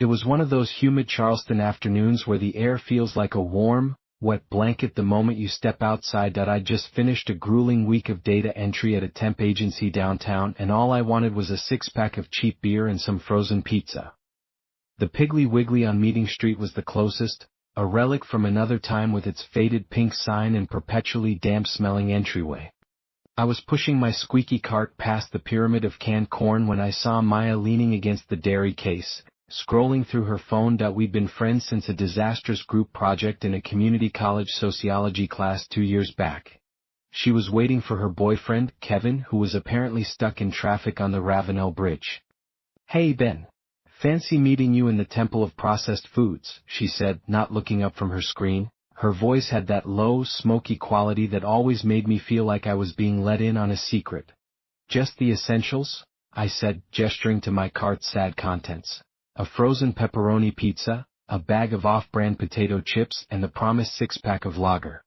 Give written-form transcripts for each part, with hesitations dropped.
It was one of those humid Charleston afternoons where the air feels like a warm, wet blanket the moment you step outside. I'd just finished a grueling week of data entry at a temp agency downtown, and all I wanted was a six-pack of cheap beer and some frozen pizza. The Piggly Wiggly on Meeting Street was the closest, a relic from another time with its faded pink sign and perpetually damp-smelling entryway. I was pushing my squeaky cart past the pyramid of canned corn when I saw Maya leaning against the dairy case, scrolling through her phone. We'd been friends since a disastrous group project in a community college sociology class 2 years back. She was waiting for her boyfriend, Kevin, who was apparently stuck in traffic on the Ravenel Bridge. "Hey Ben. Fancy meeting you in the Temple of Processed Foods," she said, not looking up from her screen. Her voice had that low, smoky quality that always made me feel like I was being let in on a secret. "Just the essentials," I said, gesturing to my cart's sad contents. "A frozen pepperoni pizza, a bag of off-brand potato chips, and the promised six-pack of lager."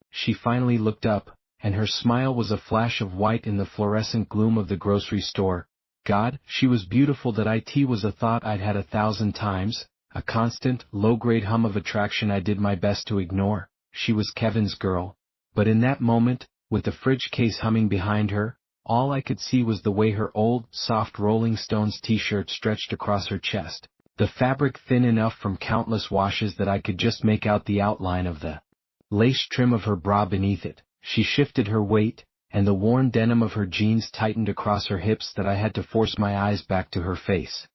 She finally looked up, and her smile was a flash of white in the fluorescent gloom of the grocery store. God, she was beautiful. It was a thought I'd had 1,000 times, a constant, low-grade hum of attraction I did my best to ignore. She was Kevin's girl. But in that moment, with the fridge case humming behind her, all I could see was the way her old, soft Rolling Stones t-shirt stretched across her chest, the fabric thin enough from countless washes that I could just make out the outline of the lace trim of her bra beneath it. She shifted her weight, and the worn denim of her jeans tightened across her hips that I had to force my eyes back to her face.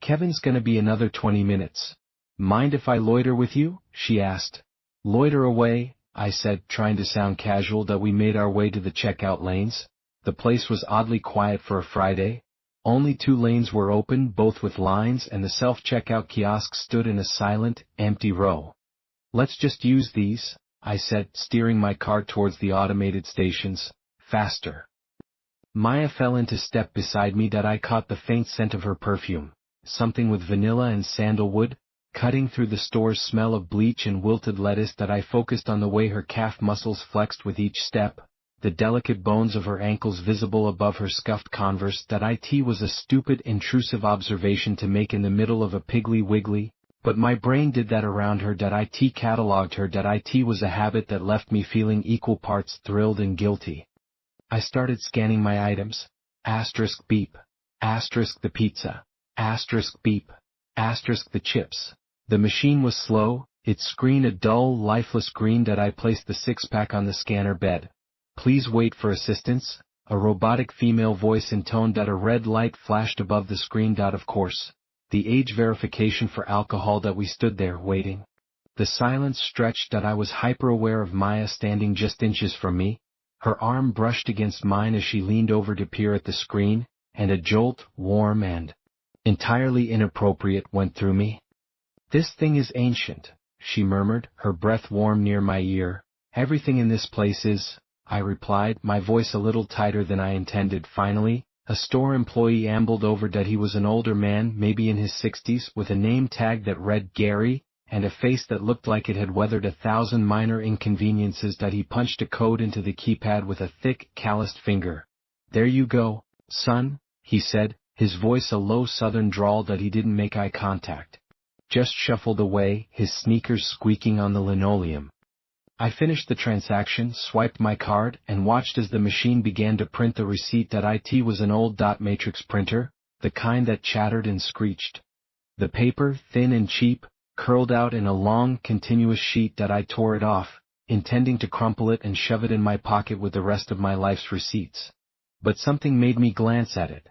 "Kevin's gonna be another 20 minutes. Mind if I loiter with you?" she asked. "Loiter away," I said, trying to sound casual. We made our way to the checkout lanes. The place was oddly quiet for a Friday. Only 2 lanes were open, both with lines, and the self-checkout kiosk stood in a silent, empty row. "Let's just use these," I said, steering my cart towards the automated stations. "Faster." Maya fell into step beside me. I caught the faint scent of her perfume, something with vanilla and sandalwood, cutting through the store's smell of bleach and wilted lettuce. I focused on the way her calf muscles flexed with each step, the delicate bones of her ankles visible above her scuffed Converse. It was a stupid, intrusive observation to make in the middle of a Piggly Wiggly, but my brain did that around her. It cataloged her. It was a habit that left me feeling equal parts thrilled and guilty. I started scanning my items. Asterisk beep. Asterisk the pizza. Asterisk beep. Asterisk the chips. The machine was slow, its screen a dull, lifeless green. I placed the six-pack on the scanner bed. "Please wait for assistance," a robotic female voice intoned. A red light flashed above the screen. Of course, the age verification for alcohol. We stood there, waiting. The silence stretched. I was hyper-aware of Maya standing just inches from me. Her arm brushed against mine as she leaned over to peer at the screen, and a jolt, warm and entirely inappropriate, went through me. "This thing is ancient," she murmured, her breath warm near my ear. "Everything in this place is," I replied, my voice a little tighter than I intended. Finally, a store employee ambled over. He was an older man, maybe in his 60s, with a name tag that read Gary, and a face that looked like it had weathered 1,000 minor inconveniences. He punched a code into the keypad with a thick, calloused finger. "There you go, son," he said, his voice a low southern drawl. He didn't make eye contact. Just shuffled away, his sneakers squeaking on the linoleum. I finished the transaction, swiped my card, and watched as the machine began to print the receipt. It was an old dot matrix printer, the kind that chattered and screeched. The paper, thin and cheap, curled out in a long, continuous sheet. I tore it off, intending to crumple it and shove it in my pocket with the rest of my life's receipts. But something made me glance at it.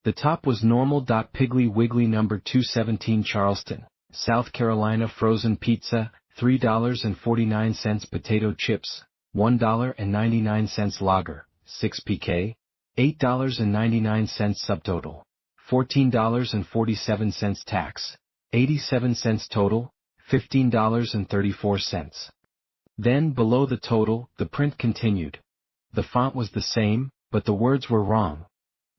The top was normal. Piggly Wiggly number 217 Charleston, South Carolina frozen pizza, $3.49 potato chips, $1.99 lager, 6 pk, $8.99 subtotal, $14.47 tax, 87 cents total, $15.34. Then below the total, the print continued. The font was the same, but the words were wrong.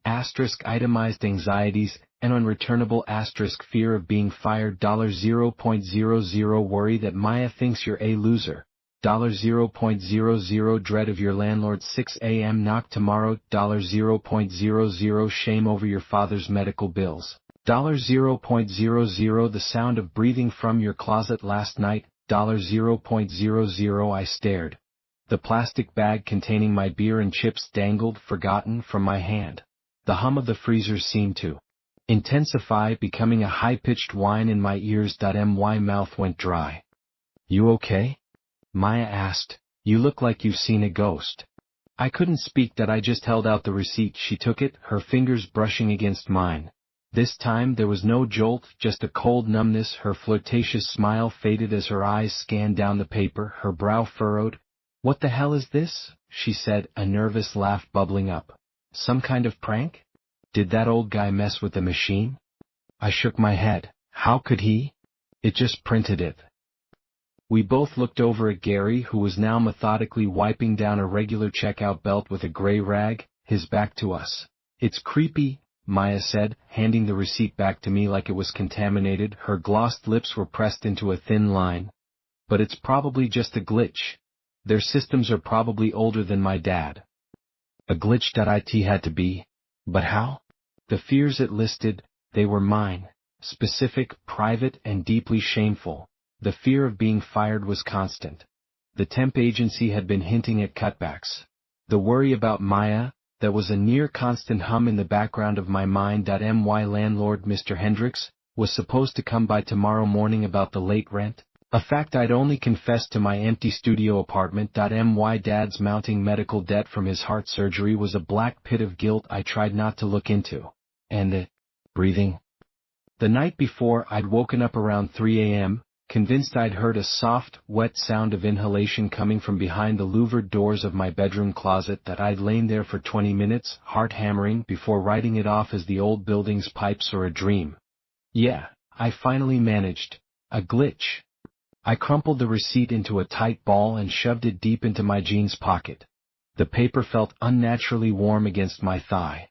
Asterisk itemized anxieties, an unreturnable asterisk fear of being fired, $0.00 worry that Maya thinks you're a loser, $0.00 dread of your landlord's 6 a.m. knock tomorrow, $0.00 shame over your father's medical bills, $0.00 The sound of breathing from your closet last night. $0.00 I stared. The plastic bag containing my beer and chips dangled, forgotten, from my hand. The hum of the freezer seemed to intensify, becoming a high-pitched whine in my ears. My mouth went dry. You okay? Maya asked. You look like you've seen a ghost. I couldn't speak. I just held out the receipt. She took it, her fingers brushing against mine. This time there was no jolt, just a cold numbness. Her flirtatious smile faded as her eyes scanned down the paper, her brow furrowed. What the hell is this? She said, a nervous laugh bubbling up. Some kind of prank? Did that old guy mess with the machine? I shook my head. How could he? It just printed it. We both looked over at Gary, who was now methodically wiping down a regular checkout belt with a gray rag, his back to us. It's creepy, Maya said, handing the receipt back to me like it was contaminated. Her glossed lips were pressed into a thin line. But it's probably just a glitch. Their systems are probably older than my dad. A glitch. It had to be. But how? The fears it listed, they were mine. Specific, private, and deeply shameful. The fear of being fired was constant. The temp agency had been hinting at cutbacks. The worry about Maya, that was a near-constant hum in the background of my mind. My landlord, Mr. Hendricks, was supposed to come by tomorrow morning about the late rent, a fact I'd only confessed to my empty studio apartment. My dad's mounting medical debt from his heart surgery was a black pit of guilt I tried not to look into. And the breathing. The night before, I'd woken up around 3 a.m., convinced I'd heard a soft, wet sound of inhalation coming from behind the louvered doors of my bedroom closet. I'd lain there for 20 minutes, heart hammering, before writing it off as the old building's pipes or a dream. Yeah, I finally managed. A glitch. I crumpled the receipt into a tight ball and shoved it deep into my jeans pocket. The paper felt unnaturally warm against my thigh.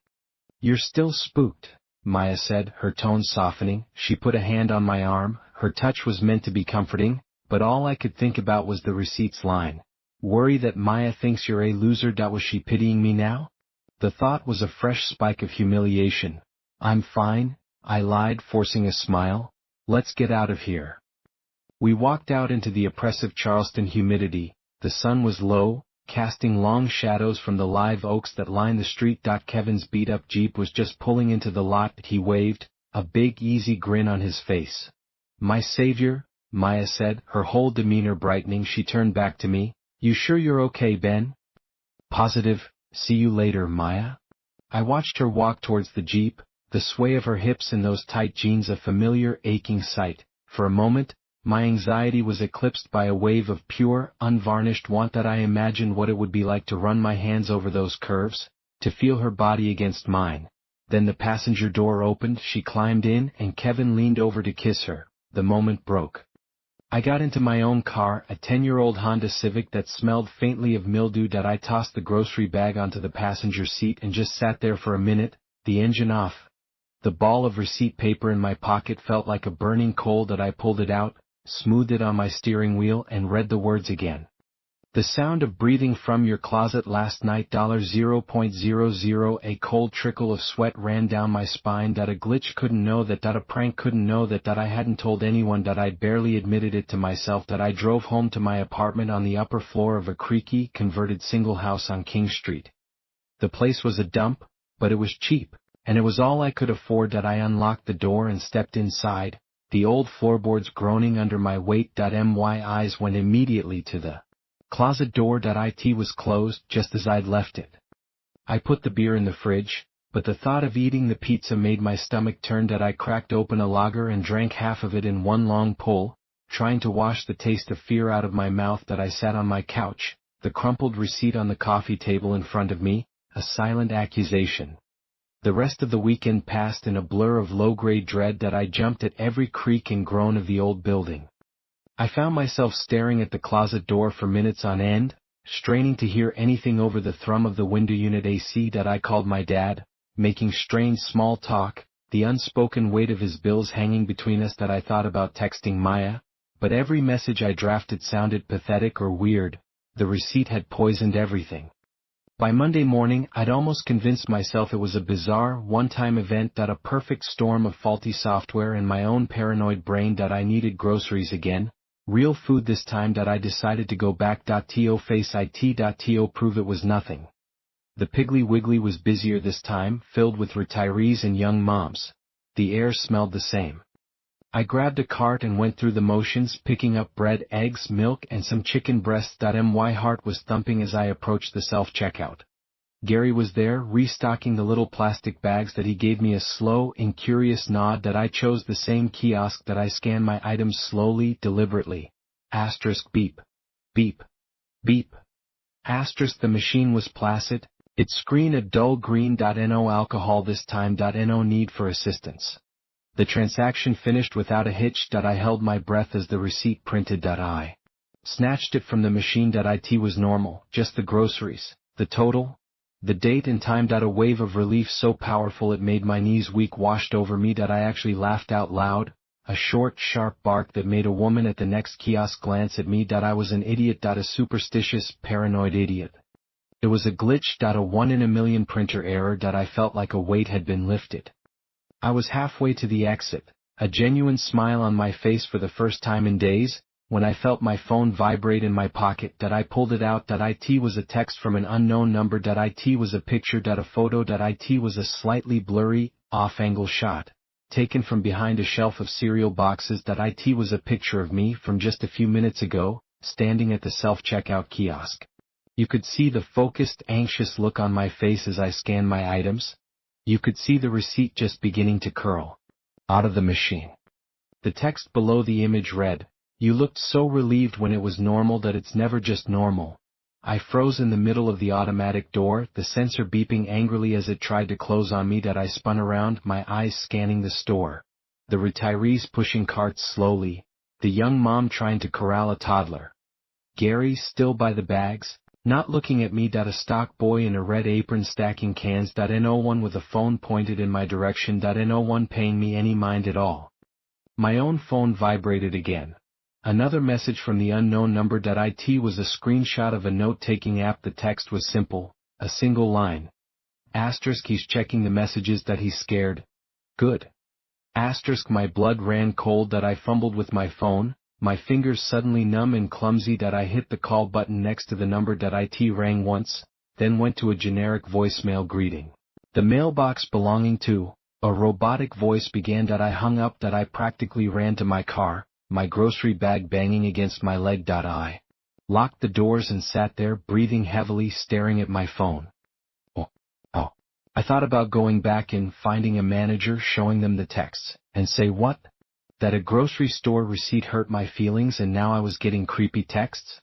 You're still spooked, Maya said, her tone softening. She put a hand on my arm. Her touch was meant to be comforting, but all I could think about was the receipt's line. Worry that Maya thinks you're a loser. Was she pitying me now? The thought was a fresh spike of humiliation. I'm fine, I lied, forcing a smile. Let's get out of here. We walked out into the oppressive Charleston humidity. The sun was low, casting long shadows from the live oaks that lined the street. Kevin's beat-up Jeep was just pulling into the lot. He waved, a big easy grin on his face. My savior, Maya said, her whole demeanor brightening. She turned back to me. You sure you're okay, Ben? Positive. See you later, Maya. I watched her walk towards the Jeep, the sway of her hips in those tight jeans a familiar, aching sight. For a moment, my anxiety was eclipsed by a wave of pure, unvarnished want. I imagined what it would be like to run my hands over those curves, to feel her body against mine. Then the passenger door opened, she climbed in, and Kevin leaned over to kiss her. The moment broke. I got into my own car, a 10-year-old Honda Civic that smelled faintly of mildew. I tossed the grocery bag onto the passenger seat and just sat there for a minute, the engine off. The ball of receipt paper in my pocket felt like a burning coal. I pulled it out, smoothed it on my steering wheel, and read the words again. The sound of breathing from your closet last night. $0.00 A cold trickle of sweat ran down my spine. A glitch couldn't know that. A prank couldn't know that. I hadn't told anyone. I'd barely admitted it to myself. I drove home to my apartment on the upper floor of a creaky, converted single house on King Street. The place was a dump, but it was cheap, and it was all I could afford. I unlocked the door and stepped inside, the old floorboards groaning under my weight. My eyes went immediately to the closet door. It was closed, just as I'd left it. I put the beer in the fridge, but the thought of eating the pizza made my stomach turn. I cracked open a lager and drank half of it in one long pull, trying to wash the taste of fear out of my mouth. I sat on my couch, the crumpled receipt on the coffee table in front of me, a silent accusation. The rest of the weekend passed in a blur of low-grade dread. I jumped at every creak and groan of the old building. I found myself staring at the closet door for minutes on end, straining to hear anything over the thrum of the window unit AC. I called my dad, making strange small talk, the unspoken weight of his bills hanging between us. I thought about texting Maya, but every message I drafted sounded pathetic or weird. The receipt had poisoned everything. By Monday morning, I'd almost convinced myself it was a bizarre, one-time event, that a perfect storm of faulty software and my own paranoid brain, that I needed groceries again, real food this time, that I decided to go back. To face it. Prove it was nothing. The Piggly Wiggly was busier this time, filled with retirees and young moms. The air smelled the same. I grabbed a cart and went through the motions, picking up bread, eggs, milk, and some chicken breasts. My heart was thumping as I approached the self-checkout. Gary was there, restocking the little plastic bags. That he gave me a slow, incurious nod. That I chose the same kiosk. That I scanned my items slowly, deliberately. Asterisk beep. Beep. Beep. Asterisk. The machine was placid. Its screen a dull green. No alcohol this time. No need for assistance. The transaction finished without a hitch. I held my breath as the receipt printed. I snatched it from the machine. It was normal, just the groceries, the total, the date and time. A wave of relief so powerful it made my knees weak washed over me. I actually laughed out loud, a short, sharp bark that made a woman at the next kiosk glance at me. I was an idiot. A superstitious, paranoid idiot. It was a glitch. A 1 in a million printer error. I felt like a weight had been lifted. I was halfway to the exit, a genuine smile on my face for the first time in days, when I felt my phone vibrate in my pocket. I pulled it out. It was a text from an unknown number. It was a picture. A photo. It was a slightly blurry, off-angle shot, taken from behind a shelf of cereal boxes. It was a picture of me from just a few minutes ago, standing at the self-checkout kiosk. You could see the focused, anxious look on my face as I scanned my items. You could see the receipt just beginning to curl out of the machine. The text below the image read, "You looked so relieved when it was normal that it's never just normal." I froze in the middle of the automatic door, the sensor beeping angrily as it tried to close on me. I spun around, my eyes scanning the store. The retirees pushing carts slowly, the young mom trying to corral a toddler. Gary still by the bags, not looking at me. A stock boy in a red apron stacking cans. No one with a phone pointed in my direction. No one paying me any mind at all. My own phone vibrated again. Another message from the unknown number. It was a screenshot of a note-taking app. The text was simple, a single line. Asterisk. He's checking the messages. He's scared. Good. Asterisk. My blood ran cold. I fumbled with my phone. My fingers suddenly numb and clumsy. I hit the call button next to the number. It rang once, then went to a generic voicemail greeting. The mailbox belonging to a robotic voice began. I hung up. I practically ran to my car, my grocery bag banging against my leg. I locked the doors and sat there, breathing heavily, staring at my phone. Oh. I thought about going back and finding a manager, showing them the texts, and say what? That a grocery store receipt hurt my feelings and now I was getting creepy texts?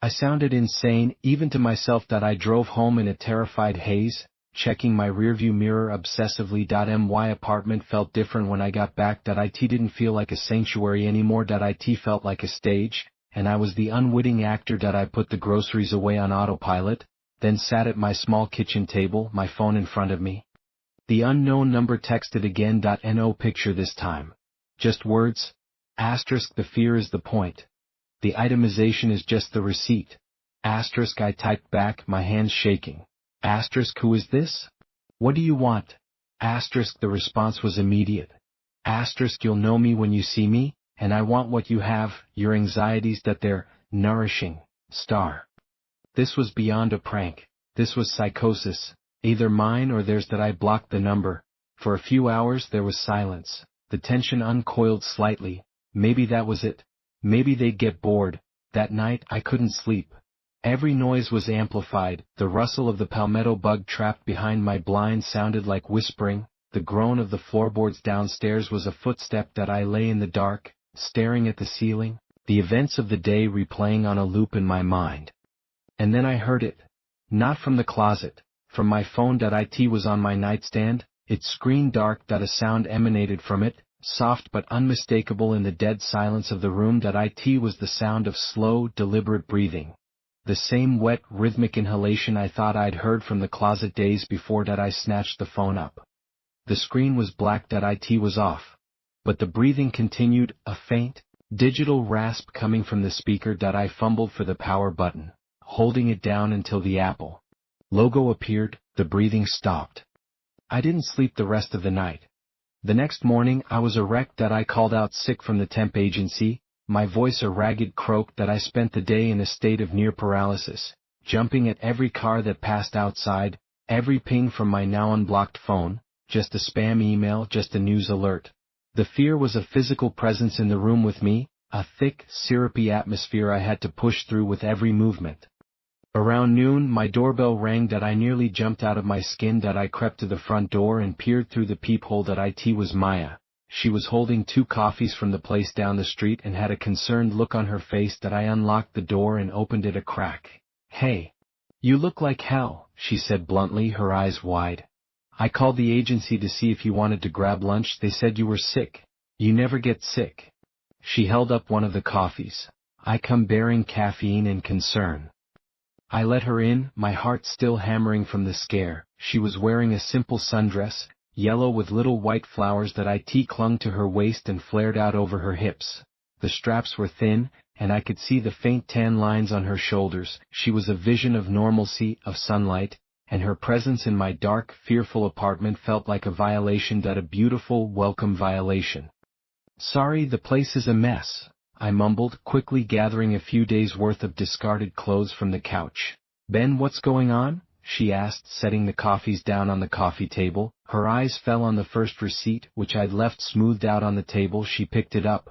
I sounded insane, even to myself. I drove home in a terrified haze, checking my rearview mirror obsessively. My apartment felt different when I got back. It didn't feel like a sanctuary anymore. It felt like a stage, and I was the unwitting actor. I put the groceries away on autopilot, then sat at my small kitchen table, my phone in front of me. The unknown number texted again. No picture this time. Just words. Asterisk. The fear is the point. The itemization is just the receipt. Asterisk. I typed back, my hands shaking. Asterisk. Who is this? What do you want? Asterisk. The response was immediate. Asterisk. You'll know me when you see me, and I want what you have, your anxieties. They're nourishing. Star. This was beyond a prank. This was psychosis, either mine or theirs. I blocked the number. For a few hours there was silence. The tension uncoiled slightly. Maybe that was it. Maybe they'd get bored. That night I couldn't sleep. Every noise was amplified. The rustle of the palmetto bug trapped behind my blind sounded like whispering. The groan of the floorboards downstairs was a footstep. I lay in the dark, staring at the ceiling, the events of the day replaying on a loop in my mind. And then I heard it. Not from the closet. From my phone. It was on my nightstand. Its screen dark. A sound emanated from it, soft but unmistakable in the dead silence of the room. It was the sound of slow, deliberate breathing. The same wet, rhythmic inhalation I thought I'd heard from the closet days before. I snatched the phone up. The screen was black. It was off. But the breathing continued, a faint, digital rasp coming from the speaker. I fumbled for the power button, holding it down until the Apple Logo appeared, the breathing stopped. I didn't sleep the rest of the night. The next morning I was a wreck that I called out sick from the temp agency, my voice a ragged croak that I spent the day in a state of near paralysis, jumping at every car that passed outside, every ping from my now unblocked phone, just a spam email, just a news alert. The fear was a physical presence in the room with me, a thick, syrupy atmosphere I had to push through with every movement. Around noon my doorbell rang that I nearly jumped out of my skin that I crept to the front door and peered through the peephole that it was Maya. She was holding 2 coffees from the place down the street and had a concerned look on her face that I unlocked the door and opened it a crack. "Hey. You look like hell," she said bluntly, her eyes wide. "I called the agency to see if you wanted to grab lunch. They said you were sick. You never get sick." She held up one of the coffees. "I come bearing caffeine and concern." I let her in, my heart still hammering from the scare. She was wearing a simple sundress, yellow with little white flowers that clung to her waist and flared out over her hips. The straps were thin, and I could see the faint tan lines on her shoulders. She was a vision of normalcy, of sunlight, and her presence in my dark, fearful apartment felt like a violation, that a beautiful, welcome violation. "Sorry, the place is a mess," I mumbled, quickly gathering a few days' worth of discarded clothes from the couch. "Ben, what's going on?" she asked, setting the coffees down on the coffee table. Her eyes fell on the first receipt, which I'd left smoothed out on the table. She picked it up.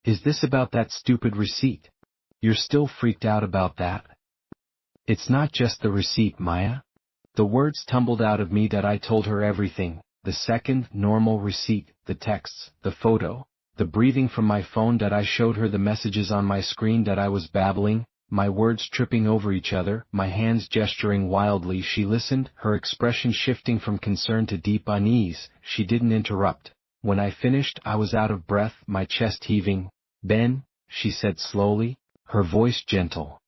"Is this about that stupid receipt? You're still freaked out about that?" "It's not just the receipt, Maya." The words tumbled out of me that I told her everything. The second, normal receipt, the texts, the photo, the breathing from my phone that I showed her, the messages on my screen that I was babbling, my words tripping over each other, my hands gesturing wildly. She listened, her expression shifting from concern to deep unease. She didn't interrupt. When I finished, I was out of breath, my chest heaving. "Ben," she said slowly, her voice gentle.